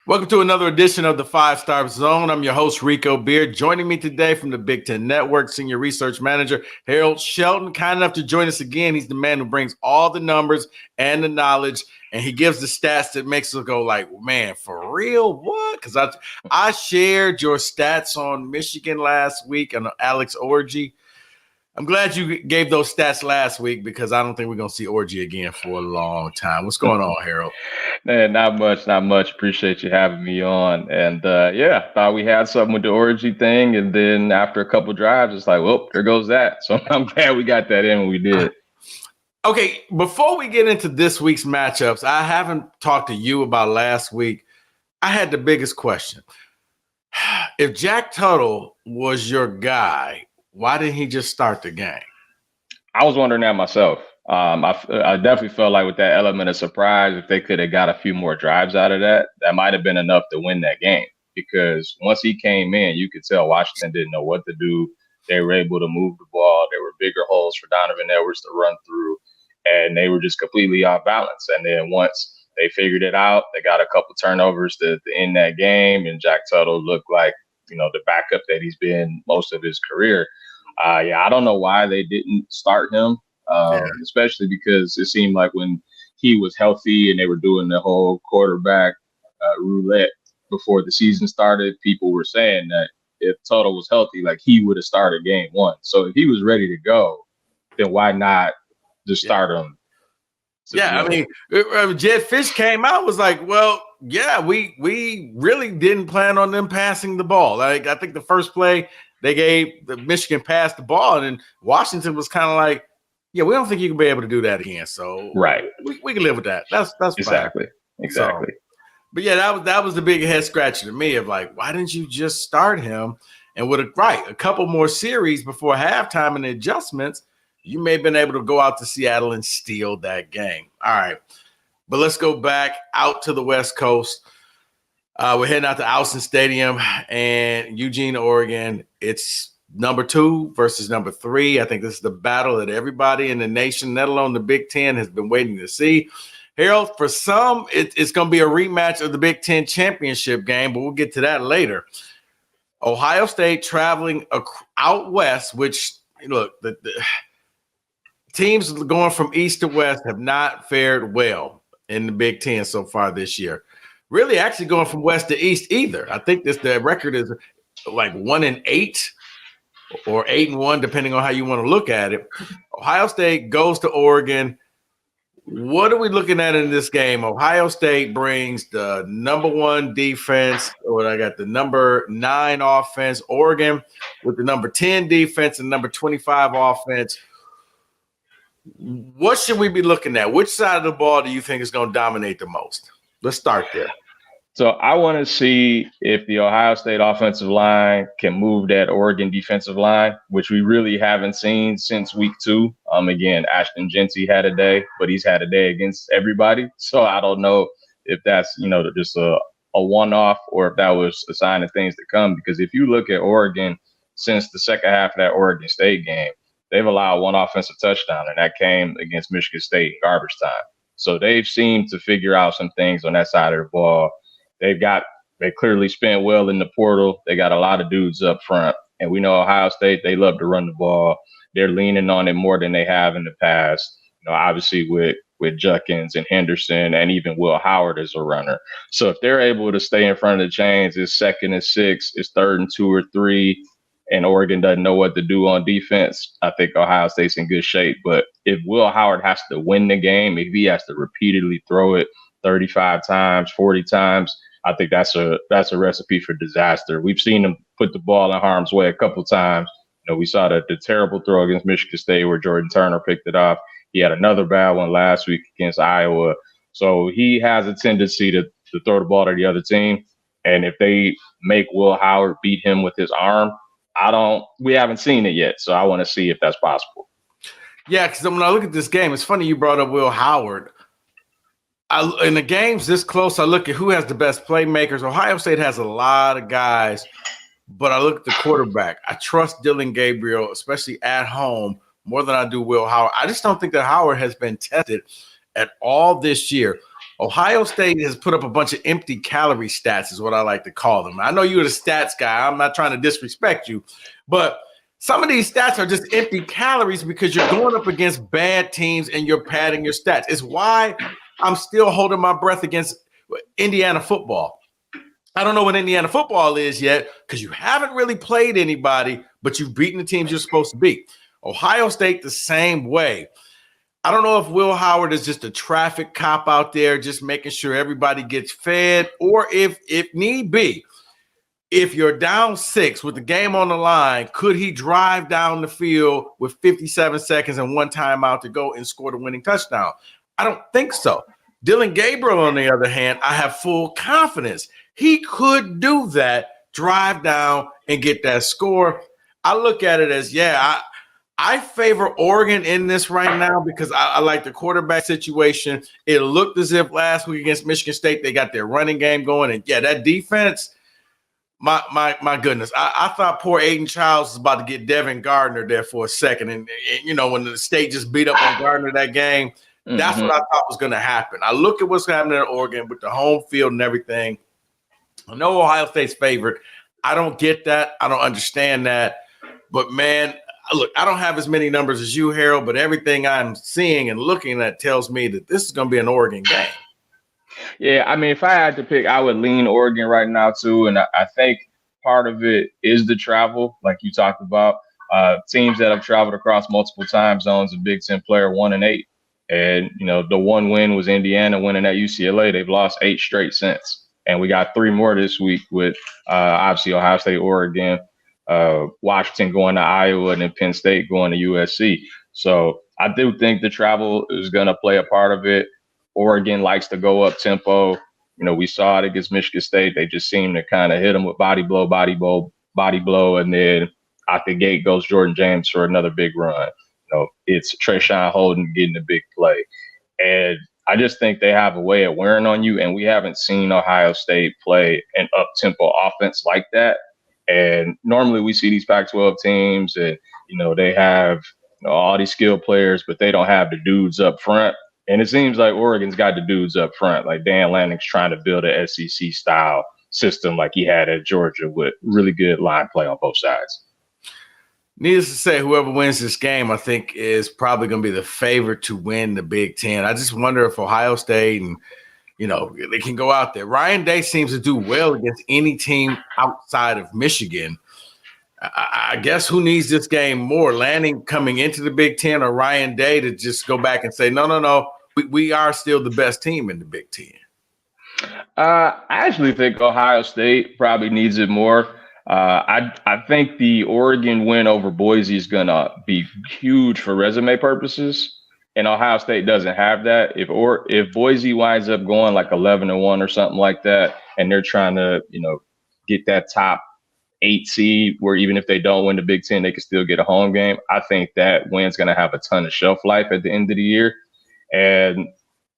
Welcome to another edition of the Five Star Zone. I'm your host, Rico Beard. Joining me today from the Big Ten Network, Senior Research Manager Harold Shelton. Kind enough to join us again. He's the man who brings all the numbers and the knowledge, and he gives the stats that makes us go like, man, for real? What? Because I shared your stats on Michigan last week and Alex Orji. I'm glad you gave those stats last week because I don't think we're going to see Orji again for a long time. What's going on, Harold? Man, not much. Appreciate you having me on. And thought we had something with the Orgy thing. And then after a couple drives, it's like, well, there goes that. So I'm glad we got that in when we did. Okay, before we get into this week's matchups, I haven't talked to you about last week. I had the biggest question. If Jack Tuttle was your guy, why didn't he just start the game? I was wondering that myself. I definitely felt like with that element of surprise, if they could have got a few more drives out of that, that might have been enough to win that game. Because once he came in, you could tell Washington didn't know what to do. They were able to move the ball. There were bigger holes for Donovan Edwards to run through, and they were just completely off balance. And then once they figured it out, they got a couple turnovers to end that game, and Jack Tuttle looked like, the backup that he's been most of his career. I don't know why they didn't start him. Especially because it seemed like when he was healthy and they were doing the whole quarterback roulette before the season started, people were saying that if Tuttle was healthy, like he would have started game one. So if he was ready to go, then why not just start him? Yeah, I mean, Jed Fish came out, was like, well, yeah, we really didn't plan on them passing the ball. Like, I think the first play they gave the Michigan passed the ball, and then Washington was kind of like, yeah, we don't think you can be able to do that again. So right, we can live with that. That's exactly fine. Exactly. So, but yeah, that was the big head scratcher to me of like, why didn't you just start him? And with a couple more series before halftime and the adjustments, you may have been able to go out to Seattle and steal that game. All right, but let's go back out to the West Coast. We're heading out to Autzen Stadium and Eugene, Oregon. It's number 2 versus number 3. I think this is the battle that everybody in the nation, let alone the Big Ten, has been waiting to see. Harold, for some, it's going to be a rematch of the Big Ten championship game, but we'll get to that later. Ohio State traveling out west, which, look, the teams going from east to west have not fared well in the Big Ten so far this year. Really actually going from west to east either. I think the record is like 1-8. Or 8-1, depending on how you want to look at it. Ohio State goes to Oregon. What are we looking at in this game? Ohio State brings the number 1 defense, or I got the number 9 offense. Oregon with the number 10 defense and number 25 offense. What should we be looking at? Which side of the ball do you think is going to dominate the most? Let's start there. So I want to see if the Ohio State offensive line can move that Oregon defensive line, which we really haven't seen since week 2. Again, Ashton Jeanty had a day, but he's had a day against everybody. So I don't know if that's, just a one-off or if that was a sign of things to come. Because if you look at Oregon since the second half of that Oregon State game, they've allowed 1 offensive touchdown, and that came against Michigan State in garbage time. So they've seemed to figure out some things on that side of the ball. They clearly spent well in the portal. They got a lot of dudes up front. And we know Ohio State, they love to run the ball. They're leaning on it more than they have in the past. Obviously with Judkins and Henderson and even Will Howard as a runner. So if they're able to stay in front of the chains, it's 2nd and 6, it's 3rd and 2 or 3, and Oregon doesn't know what to do on defense, I think Ohio State's in good shape. But if Will Howard has to win the game, if he has to repeatedly throw it 35 times, 40 times, I think that's a recipe for disaster. We've seen him put the ball in harm's way a couple times. We saw the terrible throw against Michigan State where Jordan Turner picked it off. He had another bad one last week against Iowa. So he has a tendency to throw the ball to the other team. And if they make Will Howard beat him with his arm, we haven't seen it yet. So I want to see if that's possible. Yeah, because when I look at this game, it's funny you brought up Will Howard. In the games this close, I look at who has the best playmakers. Ohio State has a lot of guys, but I look at the quarterback. I trust Dylan Gabriel, especially at home, more than I do Will Howard. I just don't think that Howard has been tested at all this year. Ohio State has put up a bunch of empty calorie stats, is what I like to call them. I know you're the stats guy. I'm not trying to disrespect you, but some of these stats are just empty calories because you're going up against bad teams and you're padding your stats. It's why I'm still holding my breath against Indiana football. I don't know what Indiana football is yet because you haven't really played anybody, but you've beaten the teams you're supposed to beat. Ohio State the same way. I don't know if Will Howard is just a traffic cop out there, just making sure everybody gets fed, or if need be, if you're down 6 with the game on the line, could he drive down the field with 57 seconds and one timeout to go and score the winning touchdown? I don't think so. Dylan Gabriel, on the other hand, I have full confidence. He could do that, drive down and get that score. I look at it as, I favor Oregon in this right now because I like the quarterback situation. It looked as if last week against Michigan State, they got their running game going. And, that defense, my goodness. I thought poor Aiden Childs was about to get Devin Gardner there for a second. And when the state just beat up on Gardner that game, that's what I thought was going to happen. I look at what's happening in Oregon with the home field and everything. I know Ohio State's favorite. I don't get that. I don't understand that. But, man, look, I don't have as many numbers as you, Harold, but everything I'm seeing and looking at tells me that this is going to be an Oregon game. Yeah, I mean, if I had to pick, I would lean Oregon right now, too. And I think part of it is the travel, like you talked about. Teams that have traveled across multiple time zones, a Big Ten player 1-8. And, the one win was Indiana winning at UCLA. They've lost 8 straight since. And we got 3 more this week with, obviously, Ohio State, Oregon, Washington going to Iowa, and then Penn State going to USC. So I do think the travel is going to play a part of it. Oregon likes to go up tempo. We saw it against Michigan State. They just seem to kind of hit them with body blow. And then out the gate goes Jordan James for another big run. It's Trayshawn Holden getting a big play. And I just think they have a way of wearing on you. And we haven't seen Ohio State play an up-tempo offense like that. And normally we see these Pac-12 teams and, they have all these skilled players, but they don't have the dudes up front. And it seems like Oregon's got the dudes up front. Like Dan Lanning's trying to build an SEC-style system like he had at Georgia with really good line play on both sides. Needless to say, whoever wins this game, I think, is probably going to be the favorite to win the Big Ten. I just wonder if Ohio State and, they can go out there. Ryan Day seems to do well against any team outside of Michigan. I guess who needs this game more, Lanning coming into the Big Ten or Ryan Day to just go back and say, no, we are still the best team in the Big Ten? I actually think Ohio State probably needs it more. I think the Oregon win over Boise is going to be huge for resume purposes, and Ohio State doesn't have that. If Boise winds up going like 11-1 or something like that, and they're trying to get that top 8 seed, where even if they don't win the Big Ten, they can still get a home game, I think that win's going to have a ton of shelf life at the end of the year, and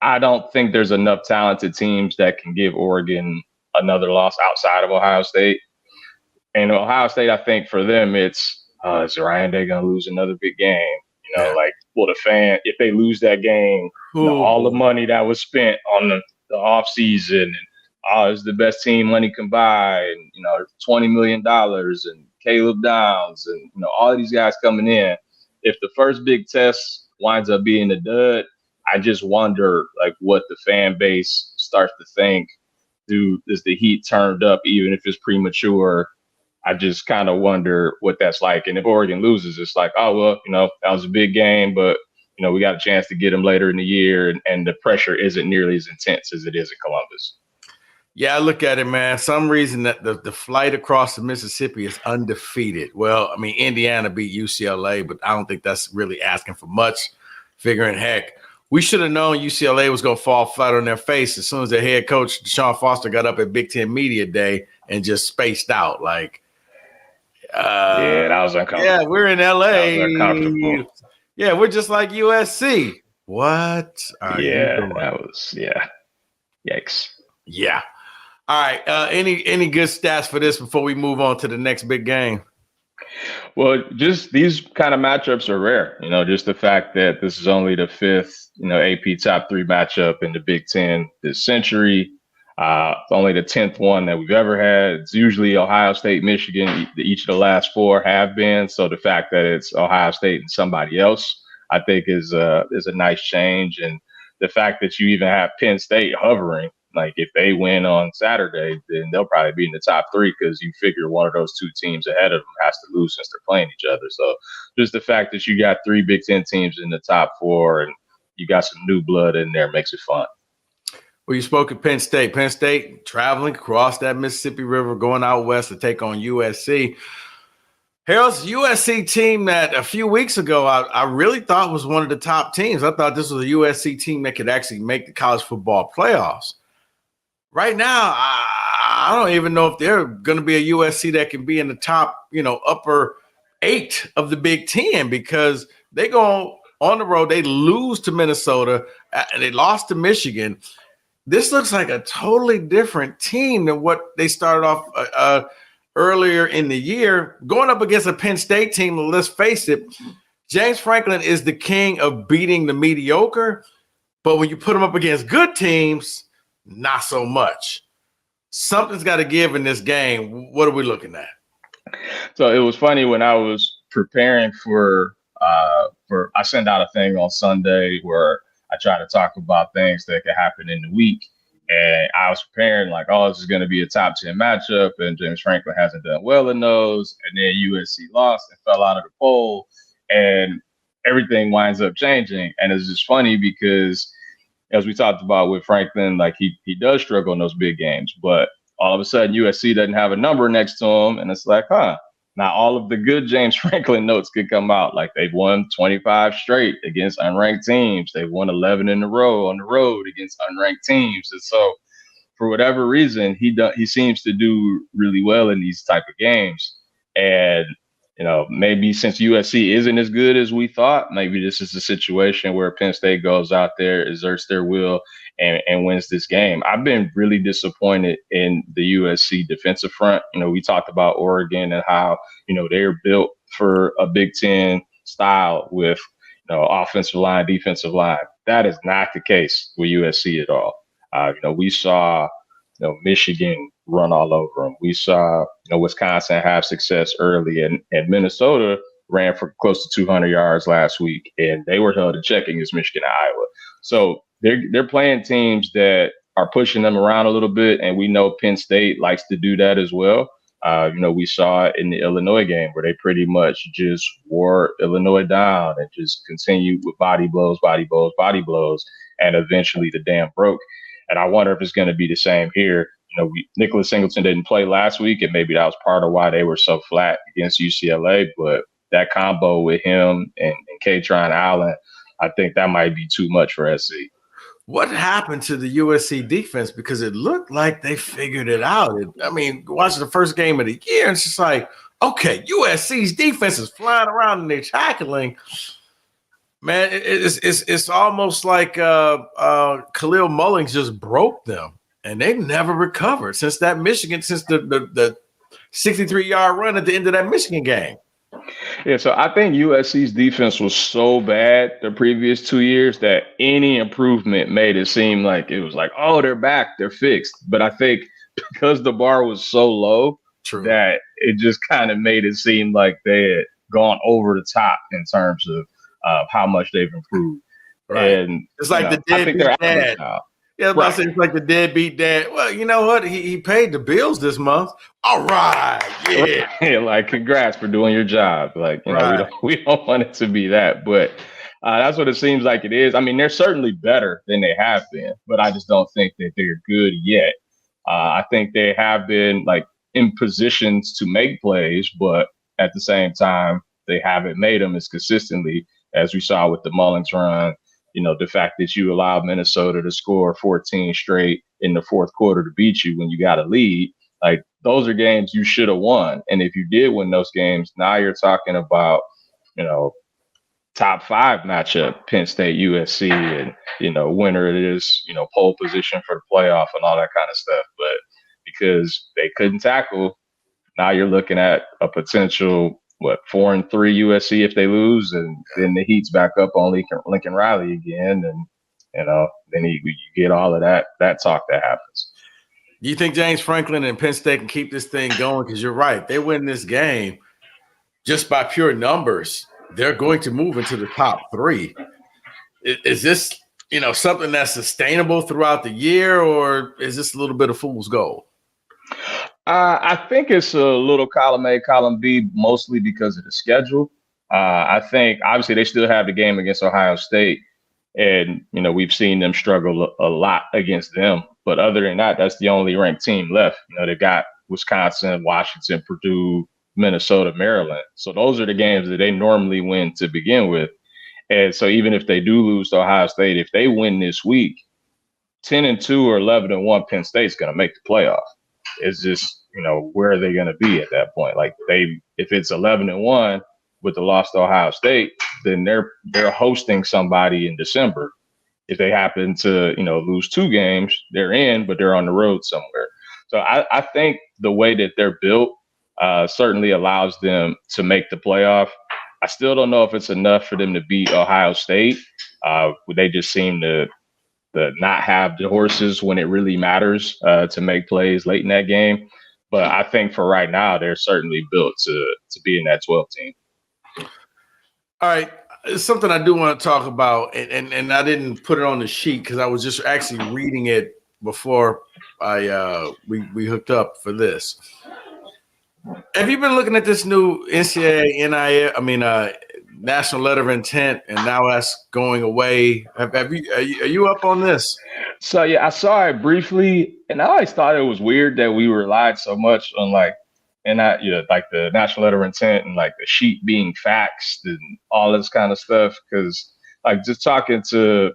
I don't think there's enough talented teams that can give Oregon another loss outside of Ohio State. And Ohio State, I think for them, it's is Ryan Day going to lose another big game? Will the fan, if they lose that game, all the money that was spent on the off season, and it's the best team money can buy, and $20 million, and Caleb Downs, and all of these guys coming in. If the first big test winds up being a dud, I just wonder what the fan base starts to think. Is the heat turned up even if it's premature? I just kind of wonder what that's like. And if Oregon loses, it's like, oh, well, that was a big game, but, we got a chance to get them later in the year. And the pressure isn't nearly as intense as it is in Columbus. Yeah, I look at it, man. Some reason that the flight across the Mississippi is undefeated. Well, I mean, Indiana beat UCLA, but I don't think that's really asking for much. Figuring, heck, we should have known UCLA was going to fall flat on their face as soon as their head coach, Deshaun Foster, got up at Big Ten Media Day and just spaced out. That was uncomfortable. Yeah, we're in LA. That was uncomfortable. Yeah, we're just like USC. What? That was, yikes. Yeah. All right. Any good stats for this before we move on to the next big game? Well, just these kind of matchups are rare. Just the fact that this is only the fifth, AP top three matchup in the Big Ten this century. It's only the 10th one that we've ever had. It's usually Ohio State, Michigan. Each of the last four have been. So the fact that it's Ohio State and somebody else, I think, is a nice change. And the fact that you even have Penn State hovering, like if they win on Saturday, then they'll probably be in the top three because you figure one of those two teams ahead of them has to lose since they're playing each other. So just the fact that you got three Big Ten teams in the top four and you got some new blood in there makes it fun. Well, you spoke of Penn State. Penn State traveling across that Mississippi River, going out west to take on USC. Harold's USC team that a few weeks ago I really thought was one of the top teams. I thought this was a USC team that could actually make the college football playoffs. Right now, I don't even know if they're going to be a USC that can be in the top, upper 8 of the Big Ten because they go on the road. They lose to Minnesota and they lost to Michigan. This looks like a totally different team than what they started off earlier in the year. Going up against a Penn State team, let's face it, James Franklin is the king of beating the mediocre. But when you put him up against good teams, not so much. Something's got to give in this game. What are we looking at? So it was funny when I was preparing for I sent out a thing on Sunday where I try to talk about things that could happen in the week. And I was preparing like, oh, this is going to be a top 10 matchup. And James Franklin hasn't done well in those. And then USC lost and fell out of the poll. And everything winds up changing. And it's just funny because as we talked about with Franklin, like he does struggle in those big games. But all of a sudden, USC doesn't have a number next to him. And it's like, now all of the good James Franklin notes could come out. Like they've won 25 straight against unranked teams. They've won 11 in a row on the road against unranked teams. And so for whatever reason, he seems to do really well in these type of games. And, maybe since USC isn't as good as we thought, maybe this is a situation where Penn State goes out there, exerts their will, and wins this game. I've been really disappointed in the USC defensive front. We talked about Oregon and how, they're built for a Big Ten style with, offensive line, defensive line. That is not the case with USC at all. We saw, Michigan run all over them. We saw, Wisconsin have success early, and Minnesota ran for close to 200 yards last week, and they were held in check against Michigan and Iowa. So they're playing teams that are pushing them around a little bit, and we know Penn State likes to do that as well. We saw it in the Illinois game where they pretty much just wore Illinois down and just continued with body blows, and eventually the dam broke. And I wonder if it's going to be the same here. Nicholas Singleton didn't play last week, and maybe that was part of why they were so flat against UCLA. But that combo with him and Katron Allen, I think that might be too much for SC. What happened to the USC defense? Because it looked like they figured it out. Watching the first game of the year, and it's just like, okay, USC's defense is flying around and they're tackling. Man, it's almost like Khalil Mullings just broke them, and they've never recovered since the 63-yard run at the end of that Michigan game. Yeah, so I think USC's defense was so bad the previous 2 years that any improvement made it seem like it was like, oh, they're back, they're fixed. But I think because the bar was so low, that it just kind of made it seem like they had gone over the top in terms of how much they've improved. Right. And it's like the deadbeat dad. Yeah, right. It's like the deadbeat dad. Well, you know what? He paid the bills this month. All right. Yeah. Like, congrats for doing your job. Like, we don't want it to be that. But that's what it seems like it is. They're certainly better than they have been, but I just don't think that they're good yet. I think they have been like in positions to make plays, but at the same time, they haven't made them as consistently as we saw with the Mullings run. The fact that you allowed Minnesota to score 14 straight in the fourth quarter to beat you when you got a lead, like those are games you should have won. And if you did win those games, now you're talking about, top 5 matchup, Penn State, USC, and, winner it is, pole position for the playoff and all that kind of stuff. But because they couldn't tackle, now you're looking at a potential 4-3 USC if they lose, and then the heat's back up on Lincoln Riley again, and then you get all of that talk that happens. Do you think James Franklin and Penn State can keep this thing going? Because you're right, they win this game just by pure numbers. They're going to move into the top 3. Is this something that's sustainable throughout the year, or is this a little bit of fool's gold? I think it's a little column A, column B, mostly because of the schedule. I think obviously they still have the game against Ohio State, and we've seen them struggle a lot against them. But other than that, that's the only ranked team left. They've got Wisconsin, Washington, Purdue, Minnesota, Maryland. So those are the games that they normally win to begin with. And so even if they do lose to Ohio State, if they win this week, 10-2 or 11-1, Penn State's going to make the playoff. It's just, where are they going to be at that point? Like if it's 11-1 with the loss to Ohio State, then they're hosting somebody in December. If they happen to, lose 2 games, they're in, but they're on the road somewhere. So I think the way that they're built certainly allows them to make the playoff. I still don't know if it's enough for them to beat Ohio State. They just seem to not have the horses when it really matters to make plays late in that game. But I think for right now, they're certainly built to be in that 12 team. All right. It's something I do want to talk about, and I didn't put it on the sheet because I was just actually reading it before we hooked up for this. Have you been looking at this new NCAA NIL? National Letter of Intent, and now that's going away. Are you up on this? So yeah, I saw it briefly, and I always thought it was weird that we relied so much on like the National Letter of Intent and like the sheet being faxed and all this kind of stuff. Because like just talking to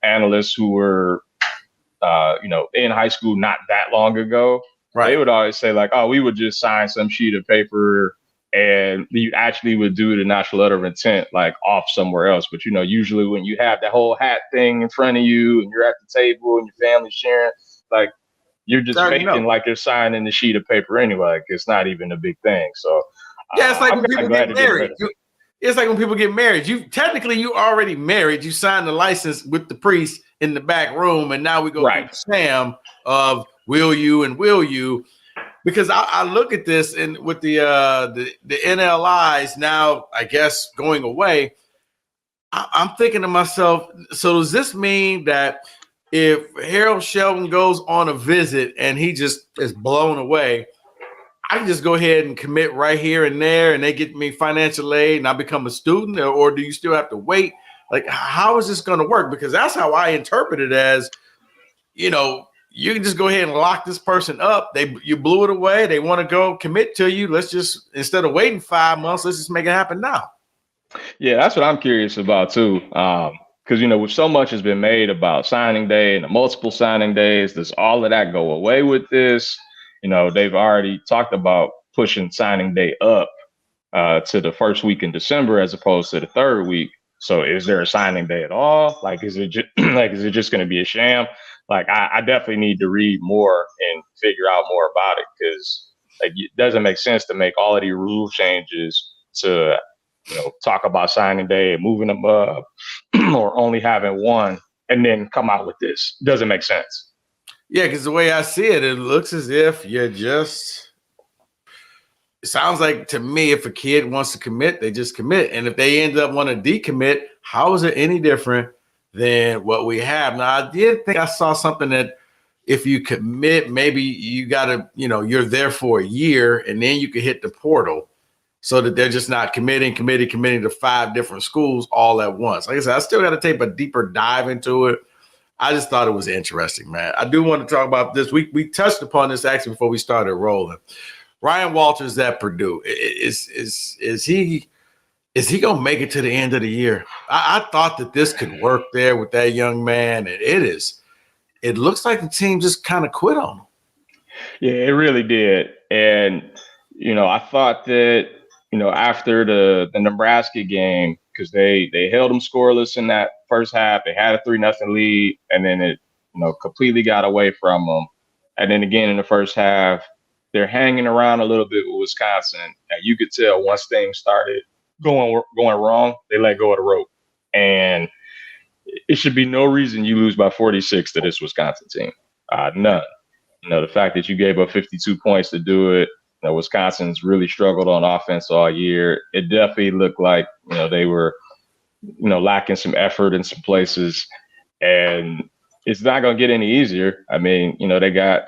analysts who were in high school not that long ago, right? They would always say like, oh, we would just sign some sheet of paper. And you actually would do the National Letter of Intent like off somewhere else. But, usually when you have that whole hat thing in front of you and you're at the table and your family's sharing, like you're just making like you're signing the sheet of paper anyway. Like it's not even a big thing. So yeah, it's like when people get married. It's like when people get married. You already married. You signed the license with the priest in the back room, and now we go to Sam of will you and will you. Because I look at this and with the NLIs now, I guess, going away, I'm thinking to myself, so does this mean that if Harold Shelton goes on a visit and he just is blown away, I can just go ahead and commit right here and there and they get me financial aid and I become a student, or do you still have to wait? Like, how is this going to work? Because that's how I interpret it as, you can just go ahead and lock this person up. You blew it away. They want to go commit to you. Let's just, instead of waiting 5 months, let's just make it happen now. Yeah, that's what I'm curious about too. Because, with so much has been made about signing day and the multiple signing days, does all of that go away with this? They've already talked about pushing signing day up to the first week in December as opposed to the third week. So is there a signing day at all? Like, is it just going to be a sham? Like, I definitely need to read more and figure out more about it because it doesn't make sense to make all of these rule changes to, talk about signing day and moving them up or only having one and then come out with this. Doesn't make sense. Yeah, because the way I see it, it looks as if it sounds like to me, if a kid wants to commit, they just commit. And if they end up wanting to decommit, how is it any different than what we have? Now, I did think I saw something that if you commit, maybe you got to, you're there for a year and then you can hit the portal so that they're just not committing to 5 different schools all at once. Like I said, I still got to take a deeper dive into it. I just thought it was interesting, man. I do want to talk about this. We touched upon this actually before we started rolling. Ryan Walters at Purdue. Is he gonna make it to the end of the year? I thought that this could work there with that young man, and it looks like the team just kind of quit on him. Yeah, it really did. And I thought that after the Nebraska game, because they held them scoreless in that first half, they had a 3-0 lead, and then it completely got away from them. And then again in the first half, they're hanging around a little bit with Wisconsin, and you could tell once things started going wrong, they let go of the rope, and it should be no reason you lose by 46 to this Wisconsin team. None. The fact that you gave up 52 points to do it. Wisconsin's really struggled on offense all year. It definitely looked like they were lacking some effort in some places, and it's not going to get any easier. I mean, they got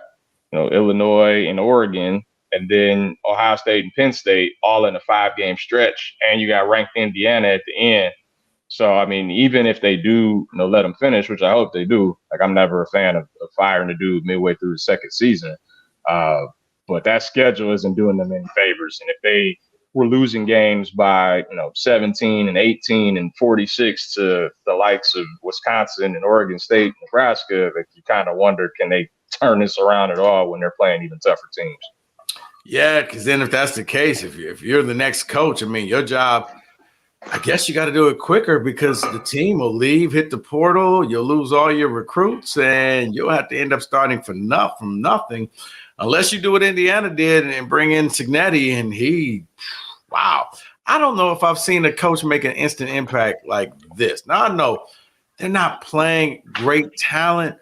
Illinois and Oregon, and then Ohio State and Penn State all in a 5-game stretch, and you got ranked Indiana at the end. So, I mean, even if they do, let them finish, which I hope they do, like I'm never a fan of firing the dude midway through the second season. But that schedule isn't doing them any favors. And if they were losing games by, 17 and 18 and 46 to the likes of Wisconsin and Oregon State, Nebraska, like you kind of wonder, can they turn this around at all when they're playing even tougher teams? Yeah, because then if that's the case, if you're the next coach, I mean, your job – I guess you got to do it quicker because the team will leave, hit the portal, you'll lose all your recruits, and you'll have to end up starting from nothing, unless you do what Indiana did and bring in Signetti, and wow. I don't know if I've seen a coach make an instant impact like this. Now, I know they're not playing great talent,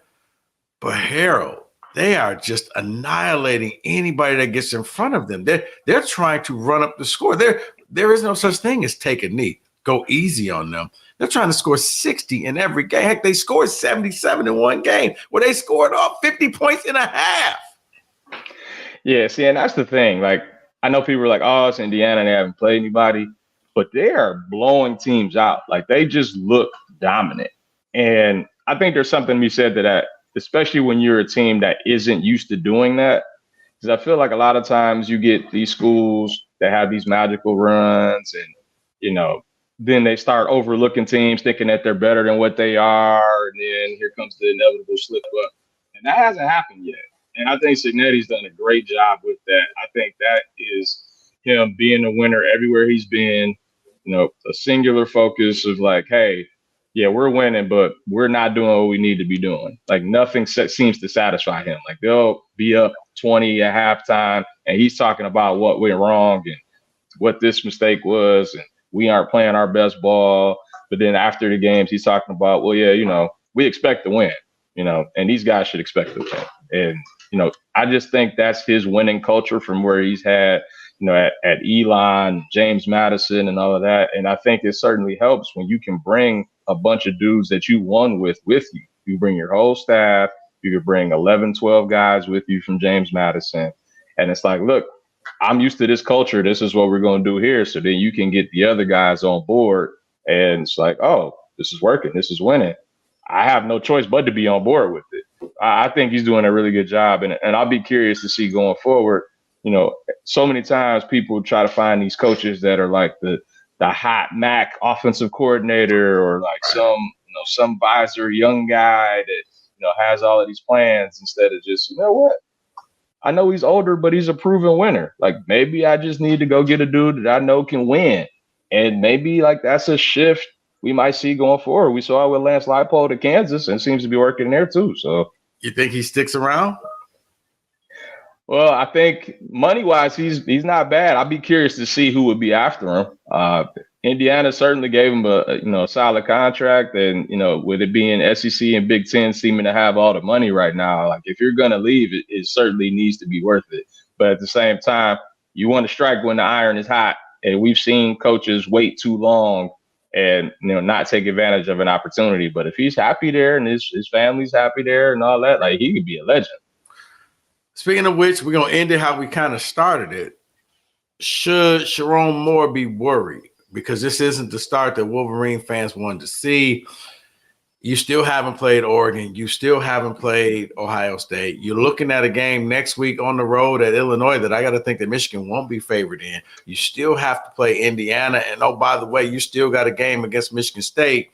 but Harold, they are just annihilating anybody that gets in front of them. They're trying to run up the score. There is no such thing as take a knee. Go easy on them. They're trying to score 60 in every game. Heck, they scored 77 in one game where they scored off 50 points in a half. Yeah, see, and that's the thing. Like, I know people are like, oh, it's Indiana, they haven't played anybody, but they are blowing teams out. Like, they just look dominant. And I think there's something to be said to that, especially when you're a team that isn't used to doing that. Because I feel like a lot of times you get these schools that have these magical runs and, then they start overlooking teams thinking that they're better than what they are. And then here comes the inevitable slip up. And that hasn't happened yet. And I think Signetti's done a great job with that. I think that is him being a winner everywhere he's been, a singular focus of like, hey, yeah, we're winning, but we're not doing what we need to be doing. Like nothing seems to satisfy him. Like they'll be up 20 at halftime, and he's talking about what went wrong and what this mistake was, and we aren't playing our best ball. But then after the games, he's talking about, well, yeah, we expect to win, and these guys should expect to win. And, I just think that's his winning culture from where he's had, at Elon, James Madison and all of that. And I think it certainly helps when you can bring a bunch of dudes that you won with you. You bring your whole staff. You could bring 11, 12 guys with you from James Madison. And it's like, look, I'm used to this culture. This is what we're going to do here. So then you can get the other guys on board. And it's like, oh, this is working. This is winning. I have no choice but to be on board with it. I think he's doing a really good job. And I'll be curious to see going forward. So many times people try to find these coaches that are like the hot Mac offensive coordinator or like some visor young guy that, has all of these plans instead of just, what? I know he's older, but he's a proven winner. Like maybe I just need to go get a dude that I know can win. And maybe like that's a shift we might see going forward. We saw it with Lance Leipold at Kansas and seems to be working there too. So you think he sticks around? Well, I think money-wise, he's not bad. I'd be curious to see who would be after him. Indiana certainly gave him a solid contract, and with it being SEC and Big Ten seeming to have all the money right now, like if you're gonna leave, it certainly needs to be worth it. But at the same time, you want to strike when the iron is hot, and we've seen coaches wait too long and not take advantage of an opportunity. But if he's happy there and his family's happy there and all that, like he could be a legend. Speaking of which, we're going to end it how we kind of started it. Should Sharon Moore be worried? Because this isn't the start that Wolverine fans wanted to see. You still haven't played Oregon. You still haven't played Ohio State. You're looking at a game next week on the road at Illinois that I got to think that Michigan won't be favored in. You still have to play Indiana. And, oh, by the way, you still got a game against Michigan State.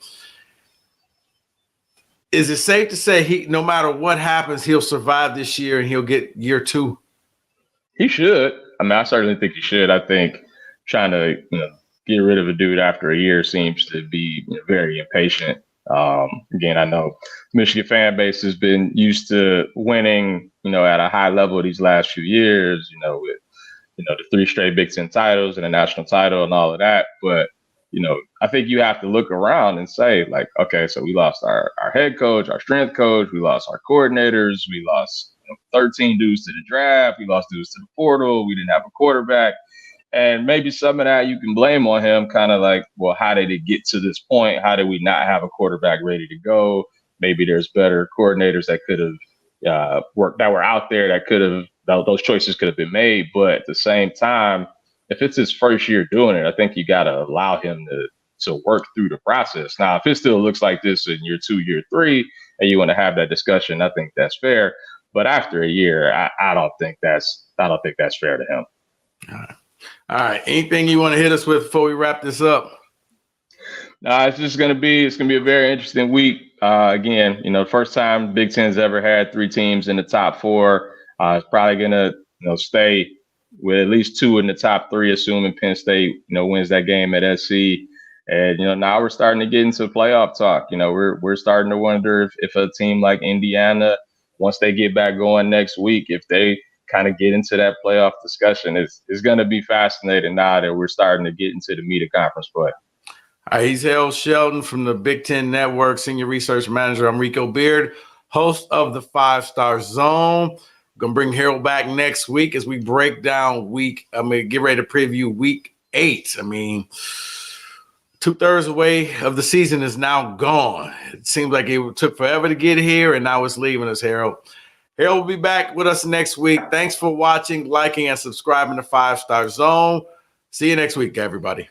Is it safe to say no matter what happens, he'll survive this year and he'll get year two? He should. I mean, I certainly think he should. I think trying to get rid of a dude after a year seems to be very impatient. Again, I know Michigan fan base has been used to winning, at a high level these last few years, with, the 3 straight Big Ten titles and a national title and all of that. But, I think you have to look around and say, like, okay, so we lost our head coach, our strength coach, we lost our coordinators, we lost 13 dudes to the draft, we lost dudes to the portal, we didn't have a quarterback. And maybe some of that you can blame on him, kind of like, well, how did it get to this point? How did we not have a quarterback ready to go? Maybe there's better coordinators that could have worked, that were out there that could have, those choices could have been made. But at the same time, if it's his first year doing it, I think you got to allow him to work through the process. Now, if it still looks like this in year 2, year 3, and you want to have that discussion, I think that's fair. But after a year, I don't think that's fair to him. All right. Anything you want to hit us with before we wrap this up? It's just going to be a very interesting week. Again, first time Big Ten's ever had 3 teams in the top 4. It's probably going to, stay with at least 2 in the top 3, assuming Penn State, wins that game at SC. And, now we're starting to get into playoff talk. We're starting to wonder if a team like Indiana, once they get back going next week, if they kind of get into that playoff discussion. It's going to be fascinating now that we're starting to get into the meat of conference play. All right, he's Harold Sheldon from the Big Ten Network, Senior Research Manager. I'm Rico Beard, host of the 5-Star Zone. We're going to bring Harold back next week as we break down get ready to preview week 8. 2/3 away of the season is now gone. It seems like it took forever to get here, and now it's leaving us, Harold. Harold will be back with us next week. Thanks for watching, liking, and subscribing to 5-Star Zone. See you next week, everybody.